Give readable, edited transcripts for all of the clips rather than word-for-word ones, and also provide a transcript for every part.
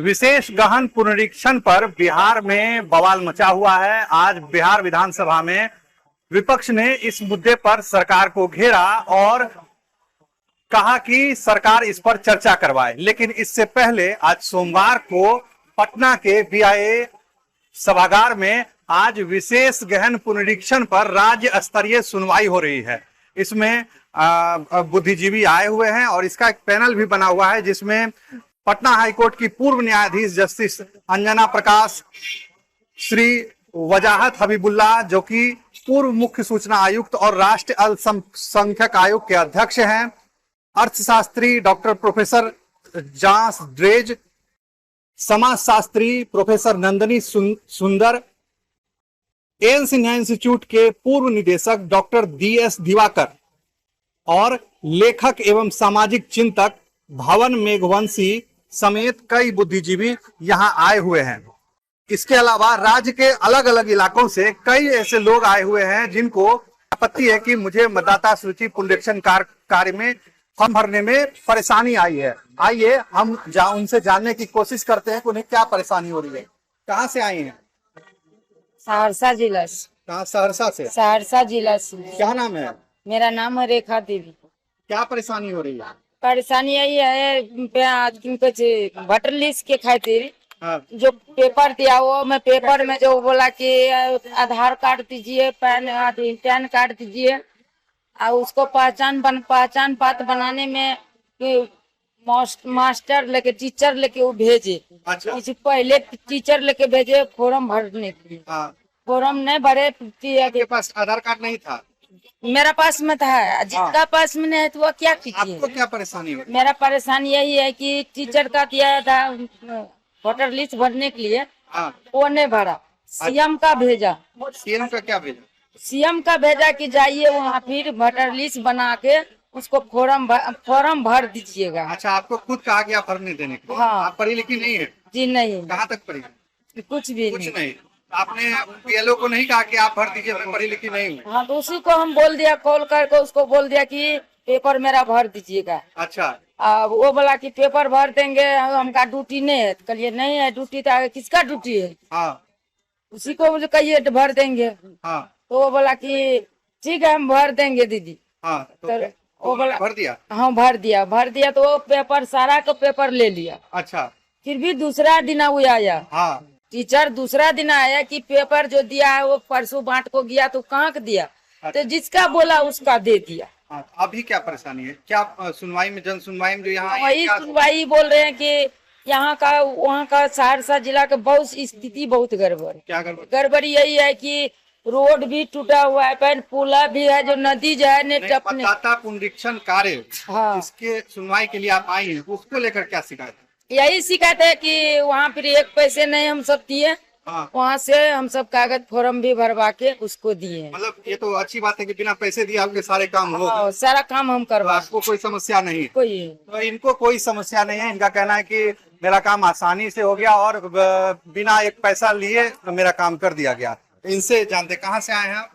विशेष गहन पुनरीक्षण पर बिहार में बवाल मचा हुआ है। आज बिहार विधानसभा में विपक्ष ने इस मुद्दे पर सरकार को घेरा और कहा कि सरकार इस पर चर्चा करवाए। लेकिन इससे पहले आज सोमवार को पटना के बीआईए सभागार में आज विशेष गहन पुनरीक्षण पर राज्य स्तरीय सुनवाई हो रही है। इसमें बुद्धिजीवी आए हुए हैं और इसका एक पैनल भी बना हुआ है, जिसमें पटना हाईकोर्ट की पूर्व न्यायाधीश जस्टिस अंजना प्रकाश, श्री वजाहत हबीबुल्लाह जो कि पूर्व मुख्य सूचना आयुक्त और राष्ट्रीय अल्पसंख्यक आयोग के अध्यक्ष हैं, अर्थशास्त्री डॉक्टर प्रोफेसर जांस ड्रेज, समाजशास्त्री प्रोफेसर नंदिनी सुंदर, एन सिन्हा इंस्टीट्यूट के पूर्व निदेशक डॉक्टर DS दिवाकर और लेखक एवं सामाजिक चिंतक भवन मेघवंशी समेत कई बुद्धिजीवी यहां आए हुए हैं। इसके अलावा राज्य के अलग अलग इलाकों से कई ऐसे लोग आए हुए हैं जिनको आपत्ति है कि मुझे मतदाता सूची पुनरीक्षण कार्य में फॉर्म भरने में परेशानी आई है। आइए हम उनसे जानने की कोशिश करते हैं कि उन्हें क्या परेशानी हो रही है। कहाँ से आई हैं? सहरसा जिला से। कहाँ? सहरसा से। सहरसा जिला से। क्या नाम है? मेरा नाम है रेखा देवी। क्या परेशानी हो रही है? परेशानी यही है वोटर लिस्ट के खातिर जो पेपर दिया वो मैं पेपर में जो बोला कि आधार कार्ड दीजिए, पैन कार्ड दीजिए और उसको पहचान पत्र बनाने में मास्टर लेके टीचर लेके वो भेजे। अच्छा। इससे पहले टीचर लेके भेजे फॉर्म भरने के लिए। फॉर्म नहीं भरे। आपके पास आधार कार्ड नहीं था? मेरा पास में था। जिसका पास में नहीं है तो वो क्या कीजिए। आपको क्या परेशानी है? मेरा परेशानी यही है कि टीचर का दिया था वोटर लिस्ट भरने के लिए, वो नहीं भरा। सीएम का भेजा। सीएम का क्या भेजा? सीएम का भेजा कि जाइए वहाँ फिर वोटर लिस्ट बना के उसको फॉर्म भर दीजिएगा। अच्छा, आपको खुद कहा गया भरने देने को? हाँ। आप पढ़ी लिखी नहीं है? जी नहीं। कहाँ तक पढ़ी? कुछ भी नहीं। आपने बीएलओ को नहीं कहा कि आप भर दीजिए, मैं पढ़ी लिखी नहीं हूँ? हाँ, तो उसी को हम बोल दिया, कॉल करके उसको बोल दिया कि पेपर मेरा भर दीजिएगा। अच्छा। वो बोला कि पेपर भर देंगे, हमका ड्यूटी नहीं है। कहिए नहीं है ड्यूटी, तो किसका ड्यूटी है? हाँ। उसी को मुझे कहिए भर देंगे। हाँ। तो वो बोला कि ठीक है हम भर देंगे दीदी। हाँ, तो वो बोला भर दिया। हाँ भर दिया तो वो पेपर सारा का पेपर ले लिया। अच्छा। फिर भी दूसरा दिन वो आया। हाँ। टीचर दूसरा दिन आया कि पेपर जो दिया है वो परसों बांट को गया, तो कहाँ का दिया? तो जिसका बोला उसका दे दिया। अभी क्या परेशानी है? क्या सुनवाई में, जन सुनवाई में जो यहाँ वही सुनवाई बोल रहे हैं कि यहाँ का वहाँ का सहरसा जिला का बहुत स्थिति बहुत गड़बड़। क्या गड़बड़? गड़बड़ी यही है कि रोड भी टूटा हुआ है, पुला भी है, जो नदी जो है मतदाता पुनरीक्षण कार्य, हाँ, इसके सुनवाई के लिए आप आई हैं, उसको लेकर क्या शिकायत है? यही शिकायत है कि वहाँ फिर एक पैसे नहीं हम सब दिए। हाँ। वहाँ से हम सब कागज फॉर्म भी भरवा के उसको दिए। मतलब ये तो अच्छी बात है कि बिना पैसे दिए आपके सारे काम हो। हाँ, सारा काम हम करवा। आपको कोई समस्या नहीं है? कोई। तो इनको कोई समस्या नहीं है। इनका कहना है कि मेरा काम आसानी से हो गया और बिना एक पैसा लिए मेरा काम कर दिया गया। इनसे जानते, कहाँ से आए हैं आप?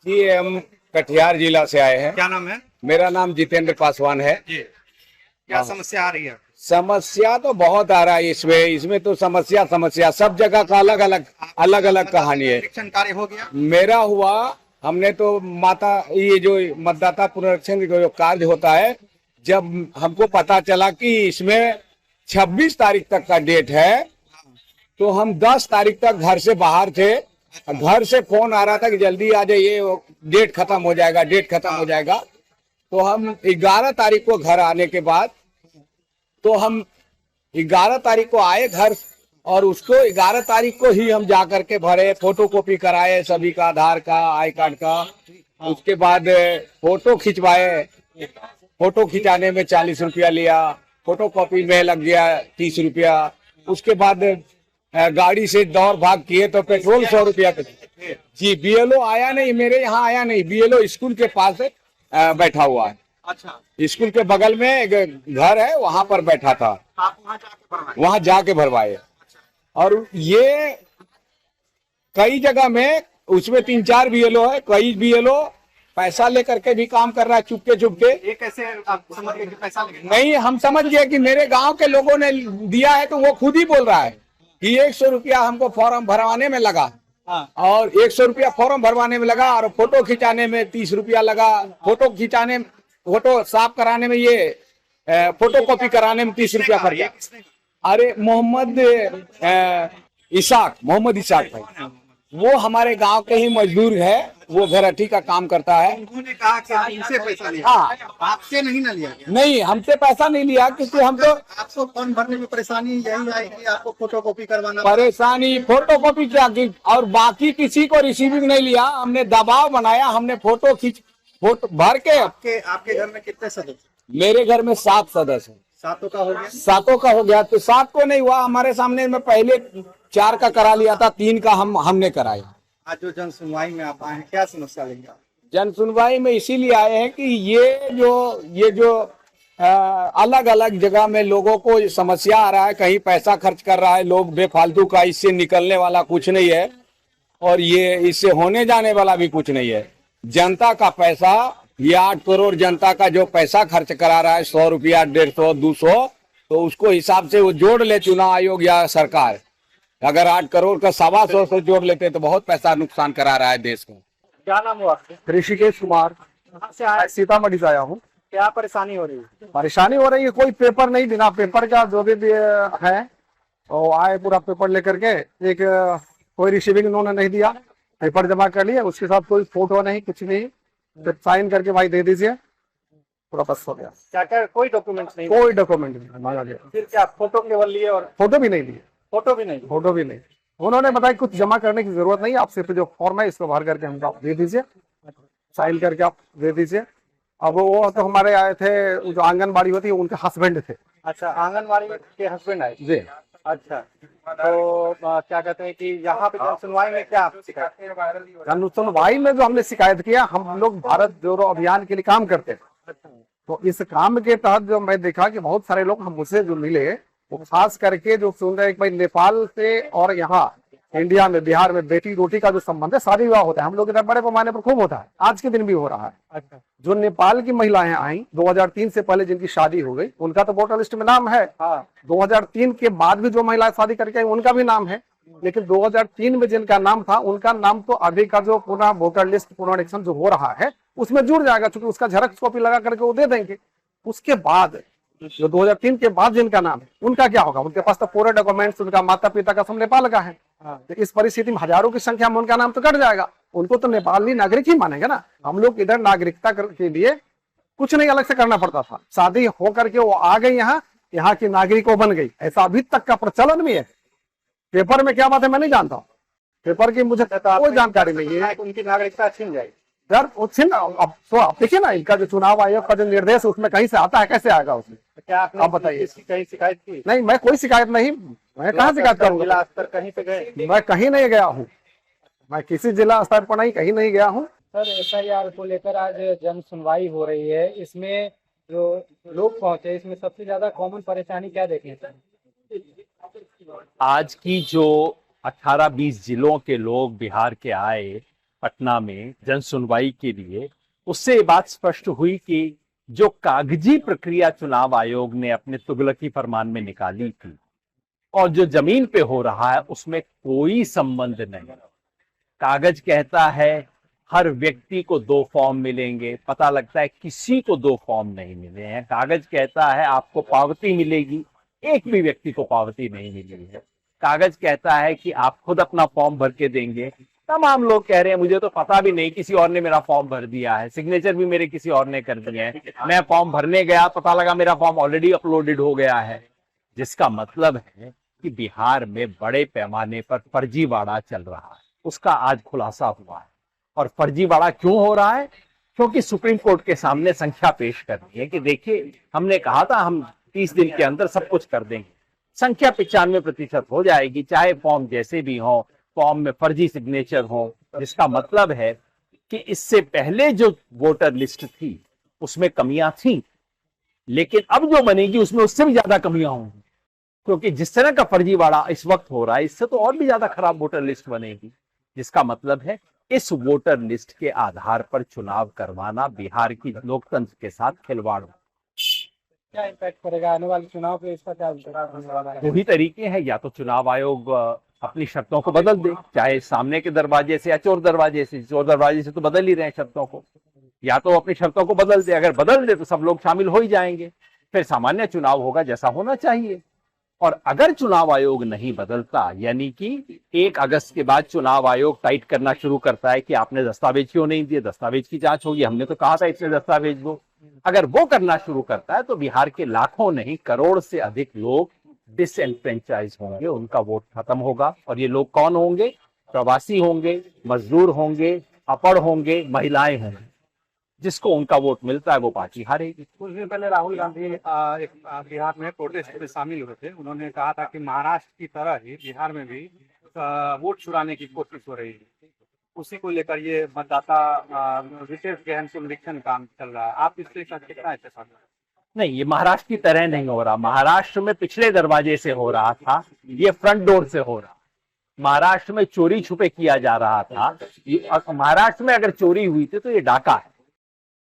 जी, हम कटिहार जिला से आए हैं। क्या नाम है? मेरा नाम जितेंद्र पासवान है जी। क्या समस्या आ रही है? समस्या तो बहुत आ रहा है इसमें तो समस्या सब जगह का अलग अलग कहानी है। पुनरीक्षण कार्य हो गया? मेरा हुआ। हमने तो ये जो मतदाता पुनरीक्षण जो कार्य होता है, जब हमको पता चला कि इसमें 26 तारीख तक का डेट है, तो हम 10 तारीख तक घर से बाहर थे। घर से फोन आ रहा था कि जल्दी आ जाइए, डेट खत्म हो जाएगा। तो हम 11 तारीख को घर आने के बाद तो हम 11 तारीख को आए घर, और उसको 11 तारीख को ही हम जा करके भरे, फोटोकॉपी कराए सभी का, आधार का, आई कार्ड का। उसके बाद फोटो खिंचवाए। फोटो खिंचाने में 40 रुपया लिया, फोटोकॉपी में लग गया 30 रुपया। उसके बाद गाड़ी से दौड़ भाग किए तो पेट्रोल 100 रुपया जी। बीएलओ आया नहीं, मेरे यहाँ आया नहीं। बीएलओ स्कूल के पास बैठा हुआ है। अच्छा। स्कूल के बगल में घर है, वहां पर बैठा था। आप वहां जाके भरवाए। और ये कई जगह में उसमें 3-4 बीएलओ है, कई बीएलओ पैसा लेकर के भी काम कर रहा है, चुपके चुपके। ये कैसे आप समझ गए कि पैसा लगेगा? नहीं, हम समझ गए कि मेरे गांव के लोगों ने दिया है, तो वो खुद ही बोल रहा है कि 100 रुपया हमको फॉर्म भरवाने में लगा। हाँ। और 100 रुपया फॉर्म भरवाने में लगा, और फोटो खिंचाने में 30 रुपया लगा। फोटो साफ कराने में, ये फोटो कॉपी कराने में 30 रुपया खर्चा। ये किसने? अरे मोहम्मद इसाक भाई, वो हमारे गांव के ही मजदूर है, वो भेराठी का काम करता है। उन्होंने कहा कि हमसे पैसा लिया। हाँ। आपसे नहीं ना लिया गया? नहीं, हमसे पैसा नहीं लिया, क्योंकि हम तो आपको फॉर्म भरने में परेशानी यही आई कि आपको फोटो कॉपी करवाना? परेशानी फोटो कॉपी क्या की, और बाकी किसी को रिसीविंग नहीं लिया। हमने दबाव बनाया, हमने फोटो भर के। आपके घर में कितने सदस्य? मेरे घर में 7 सदस्य हैं। 7 का हो गया? 7 का हो गया, तो 7 को नहीं हुआ। हमारे सामने में पहले 4 का करा लिया था, 3 का हमने कराया। आज जो जन सुनवाई में आप आए हैं, क्या समस्या लेंगे आप? जन सुनवाई में इसीलिए आए हैं कि ये जो अलग अलग जगह में लोगों को समस्या आ रहा है, कहीं पैसा खर्च कर रहा है लोग बेफालतू का, इससे निकलने वाला कुछ नहीं है, और ये इससे होने जाने वाला भी कुछ नहीं है। जनता का पैसा, ये 8 करोड़ जनता का जो पैसा खर्च करा रहा है, 100 रुपया, 150, 200, तो उसको हिसाब से वो जोड़ ले चुनाव आयोग या सरकार। अगर 8 करोड़ का 125 से जोड़ लेते तो बहुत पैसा नुकसान करा रहा है देश को। क्या नाम हुआ आपका? ऋषिकेश कुमार, कहाँ से आए? सीतामढ़ी से आया हूँ। क्या परेशानी हो रही है? परेशानी हो रही है, कोई पेपर नहीं, बिना पेपर का जो भी है वो आए पूरा पेपर लेकर के, एक कोई रिसीविंग उन्होंने नहीं दिया, पेपर जमा कर लिया, उसके साथ कोई फोटो नहीं, कुछ नहीं, सिर्फ साइन करके भाई दे दीजिए, पूरा बस हो गया। क्या क्या कोई डॉक्यूमेंट्स नहीं? कोई डॉक्यूमेंट नहीं मांगा गया, फिर क्या फोटो केवल लिए और फोटो भी नहीं लिए, फोटो भी नहीं? फोटो भी नहीं। उन्होंने बताया कुछ जमा करने की जरूरत नहीं, आप सिर्फ जो फॉर्म है इसको भर करके हमको दे दीजिए, साइन करके आप दे दीजिए। अब वो तो हमारे आए थे, जो आंगनबाड़ी होती है उनके हस्बैंड थे। अच्छा, आंगनबाड़ी के हस्बैंड आए? जी। अच्छा, तो क्या कहते हैं कि यहाँ पे जन सुनवाई में क्या शिकायत? जन सुनवाई में जो हमने शिकायत किया, हम लोग भारत जोड़ो अभियान के लिए काम करते हैं, तो इस काम के तहत जो मैं देखा कि बहुत सारे लोग हम मुझसे जो मिले, वो खास करके जो सुन रहे हैं कि भाई नेपाल से और यहाँ इंडिया में, बिहार में बेटी रोटी का जो संबंध है, शादी विवाह होता है, हम लोग इधर बड़े पैमाने पर खूब होता है, आज के दिन भी हो रहा है। अच्छा, जो नेपाल की महिलाएं आई 2003 से पहले जिनकी शादी हो गई, उनका तो वोटर लिस्ट में नाम है। हाँ। 2003 के बाद भी जो महिलाएं शादी करके आई उनका भी नाम है, लेकिन 2003 में जिनका नाम था उनका नाम तो अभी का जो पुनः वोटर लिस्ट पुनरीक्षण जो हो रहा है उसमें जुड़ जाएगा, क्योंकि उसका झेरॉक्स कॉपी लगा करके वो दे देंगे। उसके बाद जो 2003 के बाद जिनका नाम है उनका क्या होगा? उनके पास तो पूरे डॉक्यूमेंट्स, उनका माता पिता का सब नेपाल का है। तो इस परिस्थिति में हजारों की संख्या में उनका नाम तो कट जाएगा, उनको तो नेपाली नागरिक ही मानेंगे ना। हम लोग इधर नागरिकता के लिए कुछ नहीं अलग से करना पड़ता था, शादी हो करके वो आ गई, यहाँ की नागरिक बन गई, ऐसा अभी तक का प्रचलन भी है। पेपर में क्या बात है मैं नहीं जानता हूँ, पेपर की मुझे कोई जानकारी नहीं है। उनकी नागरिकता छीन जाएगी यार, अब तो आप देखिए ना, इनका जो चुनाव आयोग का जो निर्देश उसमें कहीं से आता है, कैसे आएगा उसमें? क्या आपने आप बताइए। इसकी कहीं शिकायत की? नहीं, मैं कोई शिकायत नहीं, मैं कहाँ शिकायत करूंगा? जिला स्तर कहीं पे गए? मैं कहीं नहीं गया हूँ, मैं किसी जिला स्तर पर नहीं, कहीं नहीं गया हूँ। सर, FIR को लेकर आज जन सुनवाई हो रही है, इसमें जो लोग पहुंचे, इसमें सबसे ज्यादा कॉमन परेशानी क्या देखें सर? आज की जो 18-20 जिलों के लोग बिहार के आए पटना में जन सुनवाई के लिए, उससे ये बात स्पष्ट हुई कि जो कागजी प्रक्रिया चुनाव आयोग ने अपने तुगलकी फरमान में निकाली थी और जो जमीन पे हो रहा है उसमें कोई संबंध नहीं। कागज कहता है हर व्यक्ति को 2 फॉर्म मिलेंगे, पता लगता है किसी को 2 फॉर्म नहीं मिले हैं। कागज कहता है आपको पावती मिलेगी, एक भी व्यक्ति को पावती नहीं मिली है। कागज कहता है कि आप खुद अपना फॉर्म भर के देंगे। तमाम लोग कह रहे हैं मुझे तो पता भी नहीं, किसी और ने मेरा फॉर्म भर दिया है, सिग्नेचर भी मेरे किसी और ने कर दिए हैं। मैं फॉर्म भरने गया, पता लगा मेरा फॉर्म ऑलरेडी अपलोडेड हो गया है। जिसका मतलब है कि बिहार में बड़े पैमाने पर फर्जीवाड़ा चल रहा है, उसका आज खुलासा हुआ है। और फर्जीवाड़ा क्यों हो रहा है? क्योंकि सुप्रीम कोर्ट के सामने संख्या पेश करनी है कि देखिए हमने कहा था हम 30 दिन के अंदर सब कुछ कर देंगे। संख्या 95% हो जाएगी, चाहे फॉर्म जैसे भी हो, फॉर्म में फर्जी सिग्नेचर हो। जिसका मतलब है कि इससे पहले जो वोटर लिस्ट थी उसमें कमियां थी, लेकिन अब जो बनेगी उसमें उससे भी ज्यादा कमियां होंगी, क्योंकि जिस तरह का फर्जीवाड़ा इस वक्त हो रहा है इससे तो और भी ज्यादा खराब वोटर लिस्ट बनेगी। जिसका मतलब है इस वोटर लिस्ट के आधार पर चुनाव करवाना बिहार की लोकतंत्र के साथ खिलवाड़ हो। क्या इम्पैक्ट पड़ेगा आने वाले चुनाव पे, इसका क्या इम्पैक्ट होने वाला है? दो ही तरीके हैं, या तो चुनाव आयोग अपनी शर्तों को बदल दे, चाहे सामने के दरवाजे से या चोर दरवाजे से तो बदल ही रहे हैं शर्तों को, या तो अपनी शर्तों को बदल दे। अगर बदल दे तो सब लोग शामिल हो ही जाएंगे, फिर सामान्य चुनाव होगा जैसा होना चाहिए। और अगर चुनाव आयोग नहीं बदलता, यानी कि 1 अगस्त के बाद चुनाव आयोग टाइट करना शुरू करता है कि आपने दस्तावेज क्यों नहीं दिए, दस्तावेज की जांच होगी, हमने तो कहा था इतने दस्तावेज दो, अगर वो करना शुरू करता है तो बिहार के लाखों नहीं करोड़ से अधिक लोग डिसएनफ्रेंचाइज होंगे, उनका वोट खत्म होगा। और ये लोग कौन होंगे? प्रवासी होंगे, मजदूर होंगे, अपढ़ होंगे, महिलाएं होंगी। जिसको उनका वोट मिलता है वो पार्टी हारेगी। कुछ दिन पहले राहुल गांधी बिहार में प्रोटेस्ट में शामिल हुए थे। उन्होंने कहा था कि महाराष्ट्र की तरह ही बिहार में भी वोट चुराने की कोशिश हो रही है। उसी को लेकर ये मतदाता विशेष गहन सुनिरीक्षण काम चल रहा है। आप इसके साथ कितना इत्तेफाक है? नहीं, ये महाराष्ट्र की तरह नहीं हो रहा। महाराष्ट्र में पिछले दरवाजे से हो रहा था, ये फ्रंट डोर से हो रहा। महाराष्ट्र में चोरी छुपे किया जा रहा था। महाराष्ट्र में अगर चोरी हुई थी तो ये डाका है।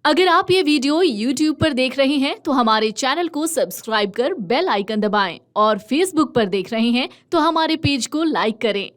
अगर आप ये वीडियो YouTube पर देख रहे हैं तो हमारे चैनल को सब्सक्राइब कर बेल आइकन दबाएं, और Facebook पर देख रहे हैं तो हमारे पेज को लाइक करें।